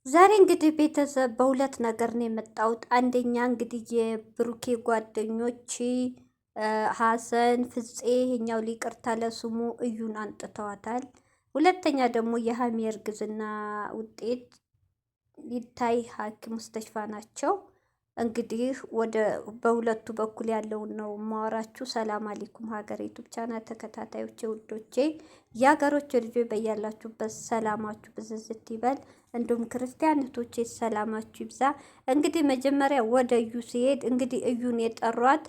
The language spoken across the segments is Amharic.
ዛሬ እንግዲህ ቤተሰብ በሁለት ነገር ነው የመጣሁት። አንደኛ እንግዲህ የብሩኬ ጓደኞች ሀሰን ፍፄ ይሄኛው ሊቅርታ ለስሙ እዩን አንጥተዋታል። ሁለተኛ ደግሞ የሀሚ እርግዝና ውጤት ሊታይ ሐኪም ሙስተሽፋ ናቸው። እንግዲህ ወደ በሁለቱ በኩል ያለውን ነው ማወራችሁ። ሰላም አለይኩም ሀገር ዩቱብ ቻናል ተከታታዮቼ ውዶቼ፣ የሀገሮች ልጆች በያላችሁበት ሰላማችሁ ብዝዝት ይበል። እንዲሁም ክርስቲያን እህቶቼ ሰላማችሁ ይብዛ። እንግዲህ መጀመሪያ ወደ እዩ ሲሄድ እንግዲህ እዩን የጠሯት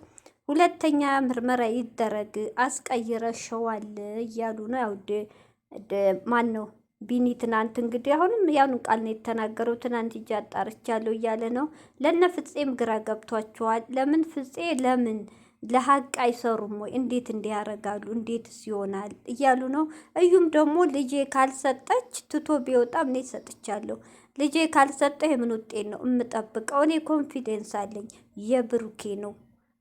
ሁለተኛ ምርመራ ይደረግ አስቀይረሸዋል እያሉ ነው። ያው ማን ነው ቢኒ ትናንት እንግዲህ አሁንም ያኑ ቃል ነው የተናገረው። ትናንት እጅ አጣርቻለሁ እያለ ነው። ለነ ፍፄም ግራ ገብቷቸዋል። ለምን ፍፄ ለምን ለሀቅ አይሰሩም ወይ? እንዴት እንዲያረጋሉ? እንዴትስ ይሆናል እያሉ ነው። እዩም ደግሞ ልጄ ካልሰጠች ትቶ ቢወጣም እኔ ሰጥቻለሁ። ልጄ ካልሰጠ የምን ውጤት ነው የምጠብቀው? እኔ ኮንፊደንስ አለኝ የብሩኬ ነው።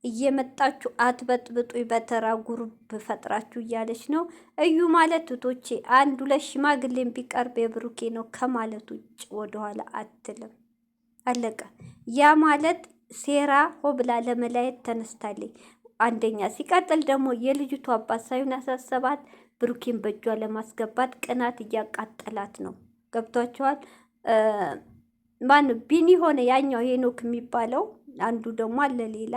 እየመጣችሁ አትበጥብጡ በተራ ጉሩብ ፈጥራችሁ እያለች ነው። እዩ ማለት እህቶቼ አንድ ሁለት ሽማግሌም ቢቀርብ የብሩኬ ነው ከማለት ውጭ ወደኋላ አትልም። አለቀ። ያ ማለት ሴራ ሆ ብላ ለመለያየት ተነስታለች። አንደኛ ሲቀጥል ደግሞ የልጅቱ አባት ሳይሆን ያሳሰባት ብሩኬን በእጇ ለማስገባት ቅናት እያቃጠላት ነው። ገብቷቸዋል። ማን ቢኒ ሆነ ያኛው ሄኖክ የሚባለው አንዱ ደግሞ አለ ሌላ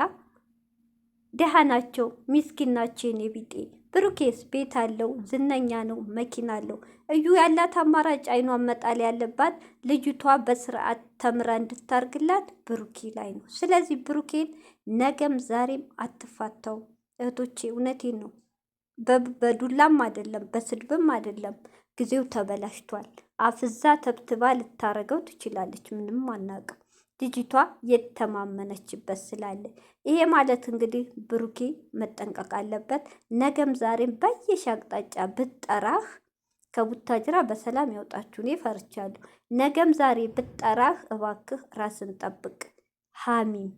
ደሃ ናቸው፣ ሚስኪን ናቸው የኔ ቢጤ። ብሩኬስ ቤት አለው፣ ዝነኛ ነው፣ መኪና አለው። እዩ ያላት አማራጭ አይኗን መጣል ያለባት ልጅቷ በስርዓት ተምራ እንድታርግላት ብሩኬ ላይ ነው። ስለዚህ ብሩኬን ነገም ዛሬም አትፋታው እህቶቼ፣ እውነቴን ነው። በዱላም አይደለም በስድብም አይደለም። ጊዜው ተበላሽቷል። አፍዛ ተብትባ ልታረገው ትችላለች፣ ምንም አናውቅም። ልጅቷ የተማመነችበት ስላለ ይሄ ማለት እንግዲህ ብሩኬ መጠንቀቅ አለበት። ነገም ዛሬም በየሽ አቅጣጫ ብጠራህ ከቡታጅራ በሰላም ያውጣችሁ። እኔ ፈርቻለሁ። ነገም ዛሬ ብጠራህ እባክህ ራስን ጠብቅ። ሀሚም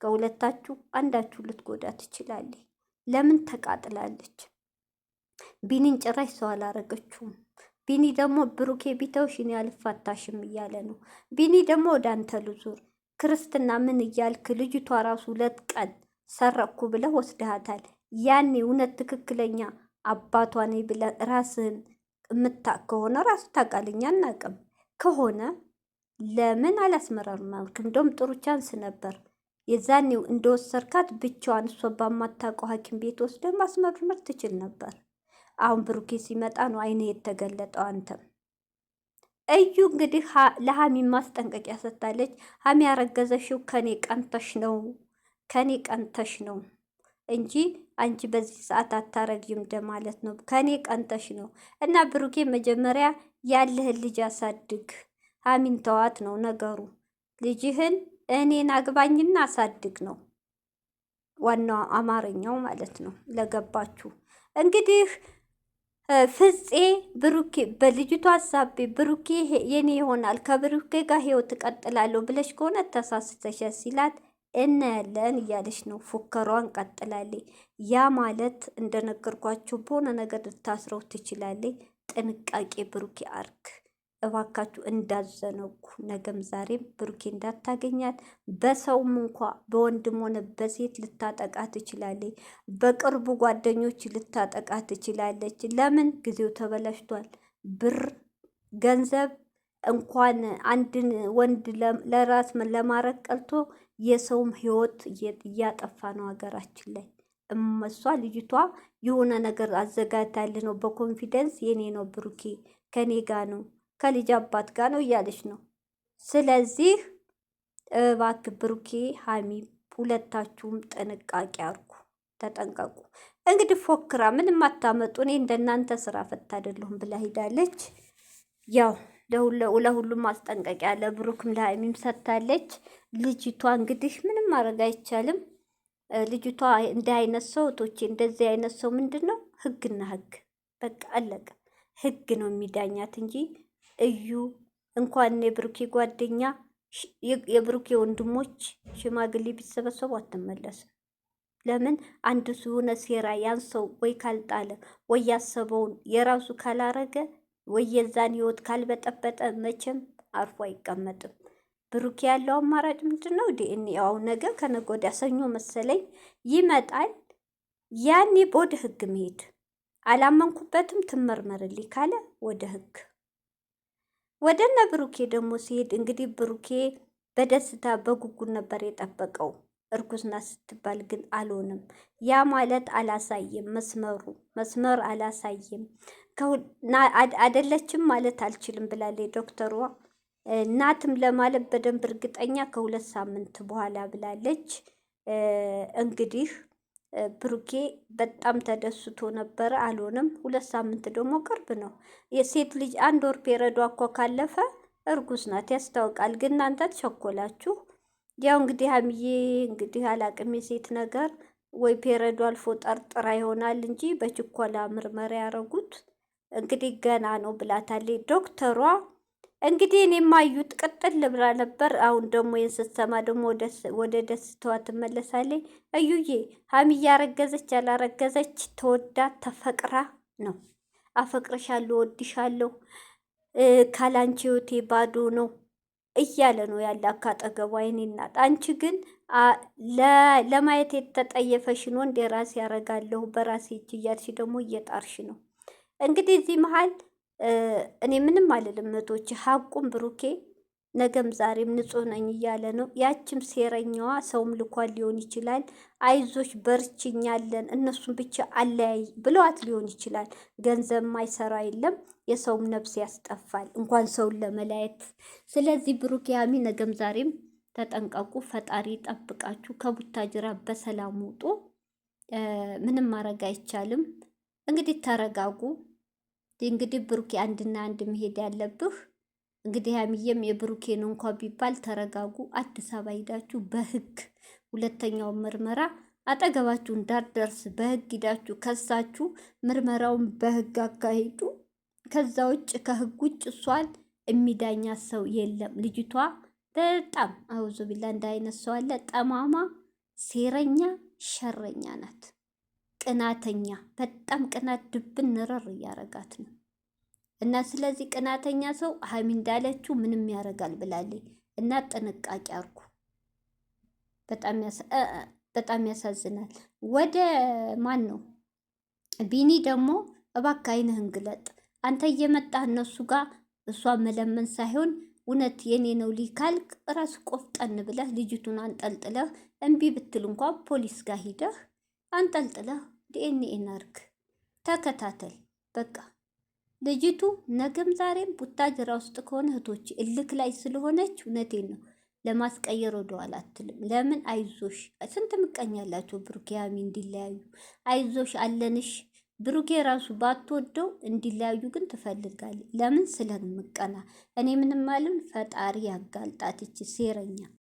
ከሁለታችሁ አንዳችሁ ልትጎዳ ትችላለች። ለምን ተቃጥላለች? ቢኒን ጭራሽ ሰው አላረገችውም። ቢኒ ደግሞ ብሩኬ ቢተውሽ እኔ አልፋታሽም እያለ ነው። ቢኒ ደግሞ ወደ አንተ ልዙር ክርስትና ምን እያልክ ልጅቷ ራሱ 2 ቀን ሰረኩ ብለህ ወስደሃታል። ያኔ እውነት ትክክለኛ አባቷ ነኝ ብለህ ራስህን የምታቅ ከሆነ ራሱ ታውቃለኛ አናቅም ከሆነ ለምን አላስመረመርክም? እንደውም ጥሩ ቻንስ ነበር። የዛኔው እንደወሰርካት ብቻዋን እሷ በማታውቀው ሐኪም ቤት ወስደህ ማስመርመር ትችል ነበር። አሁን ብሩኬ ሲመጣ ነው አይኔ የተገለጠው። አንተም እዩ እንግዲህ ለሀሚ ማስጠንቀቂያ ሰጥታለች። ሀሚ ያረገዘሽው ከኔ ቀንተሽ ነው፣ ከኔ ቀንተሽ ነው እንጂ አንቺ በዚህ ሰዓት አታረጊም እንደማለት ነው። ከኔ ቀንተሽ ነው እና ብሩኬ መጀመሪያ ያለህን ልጅ አሳድግ። ሀሚን ተዋት ነው ነገሩ። ልጅህን እኔን አግባኝና አሳድግ ነው ዋናው አማርኛው ማለት ነው። ለገባችሁ እንግዲህ ፍፄ ብሩኬ በልጅቷ ሀሳቤ ብሩኬ የኔ ይሆናል ከብሩኬ ጋር ህይወት እቀጥላለሁ ብለሽ ከሆነ ተሳስተሻ ሲላት እናያለን እያለች ነው። ፉከሯን ቀጥላለች። ያ ማለት እንደነገርኳችሁ በሆነ ነገር ልታስረው ትችላለች። ጥንቃቄ ብሩኬ አርግ እባካችሁ፣ እንዳዘነጉ ነገም ዛሬም ብሩኬ እንዳታገኛት። በሰውም እንኳ በወንድም ሆነ በሴት ልታጠቃ ትችላለች። በቅርቡ ጓደኞች ልታጠቃ ትችላለች። ለምን? ጊዜው ተበላሽቷል። ብር፣ ገንዘብ እንኳን አንድን ወንድ ለራስ ለማረግ ቀልቶ የሰውም ህይወት እያጠፋ ነው ሀገራችን ላይ። እመሷ ልጅቷ የሆነ ነገር አዘጋጅታል ነው በኮንፊደንስ የኔ ነው ብሩኬ ከኔ ጋ ነው ከልጅ አባት ጋር ነው እያለች ነው። ስለዚህ እባክህ ብሩኬ ሀሚ ሁለታችሁም ጥንቃቄ አርጉ፣ ተጠንቀቁ። እንግዲህ ፎክራ ምንም አታመጡ፣ እኔ እንደናንተ ስራ ፈታ አይደለሁም ብላ ሄዳለች። ያው ለሁሉም ማስጠንቀቂያ ለብሩክም ለሀሚም ሰጥታለች። ልጅቷ እንግዲህ ምንም ማድረግ አይቻልም። ልጅቷ እንደ አይነት ሰው ቶቼ እንደዚህ አይነት ሰው ምንድን ነው ህግና ህግ በቃ አለቀ። ህግ ነው የሚዳኛት እንጂ እዩ እንኳን የብሩኬ ጓደኛ የብሩኬ ወንድሞች ሽማግሌ ቢሰበሰቡ አትመለስም። ለምን? አንድ የሆነ ሴራ ያን ሰው ወይ ካልጣለ ወይ ያሰበውን የራሱ ካላረገ ወይ የዛን ህይወት ካልበጠበጠ መቼም አርፎ አይቀመጥም። ብሩኬ ያለው አማራጭ ምንድን ነው? ዲኤንኤው ነገ ከነገ ወዲያ ሰኞ መሰለኝ ይመጣል። ያኔ ወደ ህግ መሄድ አላመንኩበትም ትመርመርልኝ ካለ ወደ ህግ ወደነ ብሩኬ ደግሞ ሲሄድ እንግዲህ ብሩኬ በደስታ በጉጉት ነበር የጠበቀው። እርጉዝ ናት ስትባል ግን አልሆንም። ያ ማለት አላሳየም፣ መስመር አላሳየም። አይደለችም ማለት አልችልም ብላለች ዶክተሯ። እናትም ለማለት በደንብ እርግጠኛ ከ2 ሳምንት በኋላ ብላለች። እንግዲህ ብሩኬ በጣም ተደስቶ ነበረ። አልሆንም። 2 ሳምንት ደግሞ ቅርብ ነው። የሴት ልጅ 1 ወር ፔረዷ እኮ ካለፈ እርጉዝ ናት ያስታውቃል። ግን እናንተ ተቸኮላችሁ። ያው እንግዲህ ሀይሚዬ እንግዲህ አላቅም የሴት ነገር ወይ ፔረዱ አልፎ ጠርጥራ ይሆናል እንጂ በችኮላ ምርመራ ያረጉት እንግዲህ ገና ነው ብላታለች ዶክተሯ። እንግዲህ እኔ ማዩት ቅጥል ብላ ነበር። አሁን ደግሞ ስትሰማ ደግሞ ወደ ደስታዋ ትመለሳለች። እዩዬ ሀይሚዬ ያረገዘች ያላረገዘች ተወዳ ተፈቅራ ነው። አፈቅርሻለሁ፣ ወድሻለሁ፣ ካላንቺ ህይወቴ ባዶ ነው እያለ ነው ያለ አካጠገቧ። የኔ እናት አንቺ ግን ለማየት የተጠየፈሽን ወንድ የራሴ ያረጋለሁ በራሴ እጅ እያልሽ ደግሞ እየጣርሽ ነው። እንግዲህ እዚህ መሀል እኔ ምንም አልልም እህቶች፣ ሀቁም ብሩኬ ነገም ዛሬም ንጹህ ነኝ እያለ ነው። ያችም ሴረኛዋ ሰውም ልኳን ሊሆን ይችላል። አይዞሽ በርችኛለን እነሱን ብቻ አለያይ ብለዋት ሊሆን ይችላል። ገንዘብ ማይሰራ የለም፣ የሰውም ነፍስ ያስጠፋል እንኳን ሰውን ለመለያየት። ስለዚህ ብሩኬ ሀሚ ነገም ዛሬም ተጠንቀቁ። ፈጣሪ ጠብቃችሁ ከቡታጅራ በሰላም ውጡ። ምንም ማድረግ አይቻልም። እንግዲህ ተረጋጉ። እንግዲህ ብሩኬ አንድና አንድ መሄድ ያለብህ እንግዲህ ሀይሚዬም የብሩኬን እንኳ ቢባል ተረጋጉ። አዲስ አበባ ሂዳችሁ በህግ ሁለተኛውን ምርመራ አጠገባችሁ እንዳትደርስ በህግ ሂዳችሁ ከሳችሁ ምርመራውን በህግ አካሂዱ። ከዛ ውጭ ከህግ ውጭ እሷን የሚዳኛ ሰው የለም። ልጅቷ በጣም አውዙ ቢላ እንዳይነት ሰው አለ። ጠማማ፣ ሴረኛ፣ ሸረኛ ናት። ቅናተኛ፣ በጣም ቅናት ድብን ንረር እያረጋት ነው። እና ስለዚህ ቅናተኛ ሰው ሀይሚ እንዳለችው ምንም ያደርጋል ብላለች። እና ጥንቃቄ አርጉ። በጣም ያሳዝናል። ወደ ማን ነው ቢኒ ደግሞ እባክህ አይንህን ግለጥ። አንተ እየመጣህ እነሱ ጋር እሷ መለመን ሳይሆን እውነት የኔ ነው ሊካልክ ራስ ቆፍጠን ብለህ ልጅቱን አንጠልጥለህ እምቢ ብትል እንኳ ፖሊስ ጋር ሂደህ አንጠልጥለህ ዲኤንኤን አርግ፣ ተከታተል። በቃ ልጅቱ ነገም ዛሬም ቡታጅራ ውስጥ ከሆነ እህቶች እልክ ላይ ስለሆነች እውነቴን ነው ለማስቀየር ወደኋላ አትልም። ለምን አይዞሽ፣ ስንት ምቀኛላቸው ብሩኬ ሀሚ እንዲለያዩ። አይዞሽ አለንሽ። ብሩኬ ራሱ ባትወደው እንዲለያዩ ግን ትፈልጋለች። ለምን? ስለምቀና። እኔ ምንም አልን። ፈጣሪ ያጋልጣት ይቺ ሴረኛ